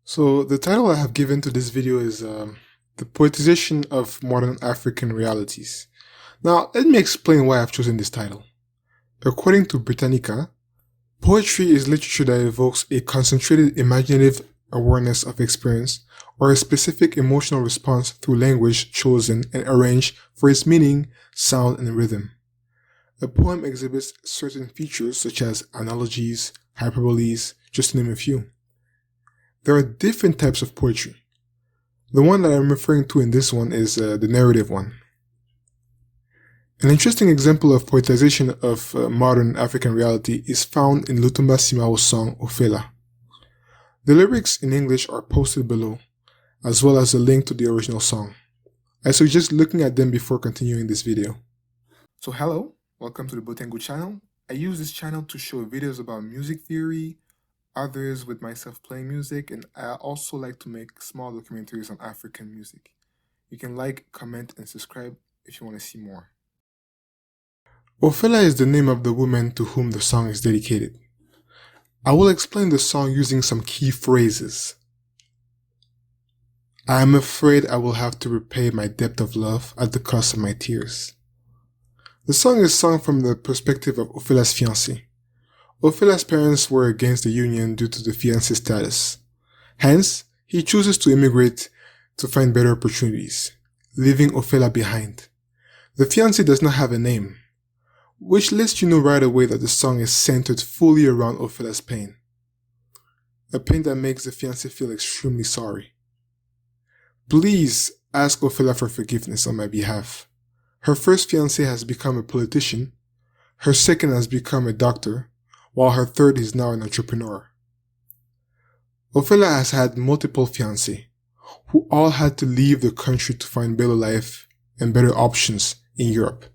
So the title I have given to this video is The Poetization of Modern African Realities. Now, let me explain why I've chosen this title. According to Britannica, poetry is literature that evokes a concentrated imaginative awareness of experience or a specific emotional response through language chosen and arranged for its meaning, sound, and rhythm. A poem exhibits certain features such as analogies, hyperboles, just to name a few. There are different types of poetry. The one that I'm referring to in this one is the narrative one. An interesting example of poetization of modern African reality is found in Lutumba song Ofela I. The lyrics in English are posted below, as well as a link to the original song. I suggest looking at them before continuing this video. So hello, welcome to the Botengu channel. I use this channel to show videos about music theory, others with myself playing music, and I also like to make small documentaries on African music. You can like, comment, and subscribe if you want to see more. Ofela is the name of the woman to whom the song is dedicated. I will explain the song using some key phrases. I am afraid I will have to repay my debt of love at the cost of my tears. The song is sung from the perspective of Ofela's fiancé. Ofela's parents were against the union due to the fiancé status. Hence, he chooses to immigrate to find better opportunities, leaving Ofela behind. The fiancé does not have a name, which lets you know right away that the song is centered fully around Ofela's pain. A pain that makes the fiancé feel extremely sorry. Please ask Ofela for forgiveness on my behalf. Her first fiancé has become a politician, her second has become a doctor, while her third is now an entrepreneur. Ofela has had multiple fiancés, who all had to leave the country to find better life and better options in Europe,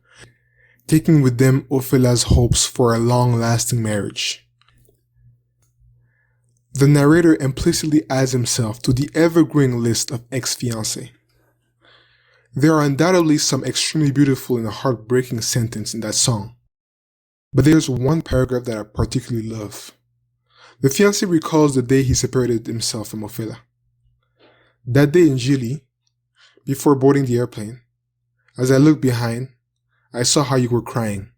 taking with them Ofela's hopes for a long-lasting marriage. The narrator implicitly adds himself to the ever-growing list of ex-fiancés. There are undoubtedly some extremely beautiful and heartbreaking sentences in that song, but there's one paragraph that I particularly love. The fiancé recalls the day he separated himself from Ofela. That day in Gili, before boarding the airplane, as I looked behind, I saw how you were crying.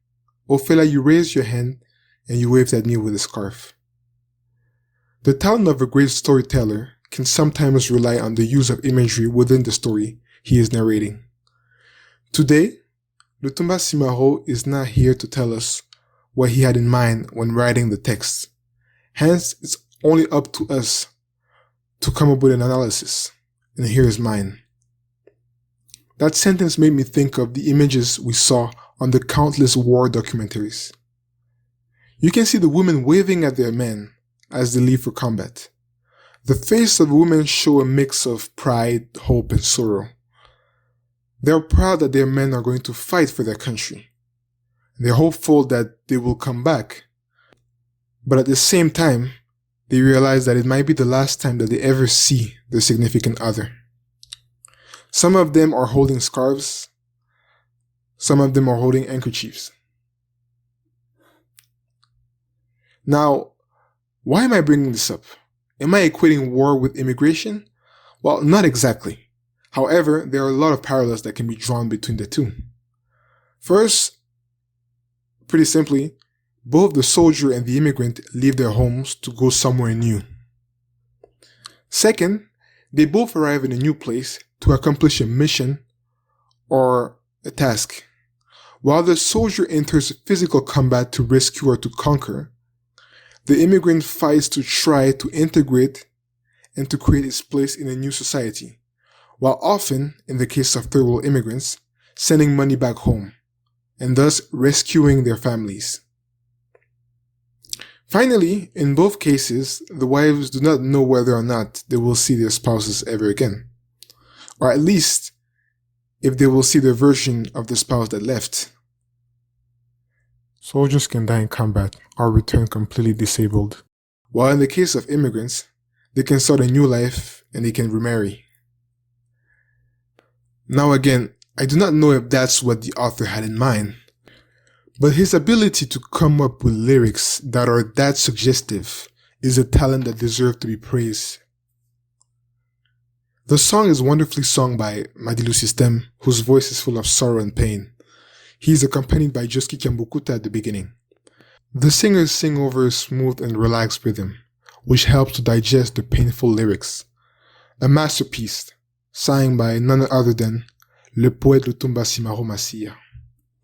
Ofela, you raised your hand and you waved at me with a scarf. The talent of a great storyteller can sometimes rely on the use of imagery within the story he is narrating. Today, Lutumba is not here to tell us what he had in mind when writing the text. Hence, it's only up to us to come up with an analysis. And here is mine. That sentence made me think of the images we saw on the countless war documentaries. You can see the women waving at their men as they leave for combat. The face of the women show a mix of pride, hope, and sorrow. They are proud that their men are going to fight for their country. They're hopeful that they will come back. But at the same time, they realize that it might be the last time that they ever see their significant other. Some of them are holding scarves. Some of them are holding handkerchiefs. Now, why am I bringing this up? Am I equating war with immigration? Well, not exactly. However, there are a lot of parallels that can be drawn between the two. First, pretty simply, both the soldier and the immigrant leave their homes to go somewhere new. Second, they both arrive in a new place to accomplish a mission or a task. While the soldier enters physical combat to rescue or to conquer, the immigrant fights to try to integrate and to create his place in a new society, while often, in the case of third world immigrants, sending money back home, and thus rescuing their families. Finally, in both cases, the wives do not know whether or not they will see their spouses ever again, or at least if they will see the version of the spouse that left. Soldiers can die in combat or return completely disabled, while in the case of immigrants, they can start a new life and they can remarry. Now again, I do not know if that's what the author had in mind, but his ability to come up with lyrics that are that suggestive is a talent that deserves to be praised. The song is wonderfully sung by Madilu System, whose voice is full of sorrow and pain. He is accompanied by Joski Kiambukuta at the beginning. The singers sing over a smooth and relaxed rhythm, which helps to digest the painful lyrics. A masterpiece, signed by none other than le poète Lutumba Masia.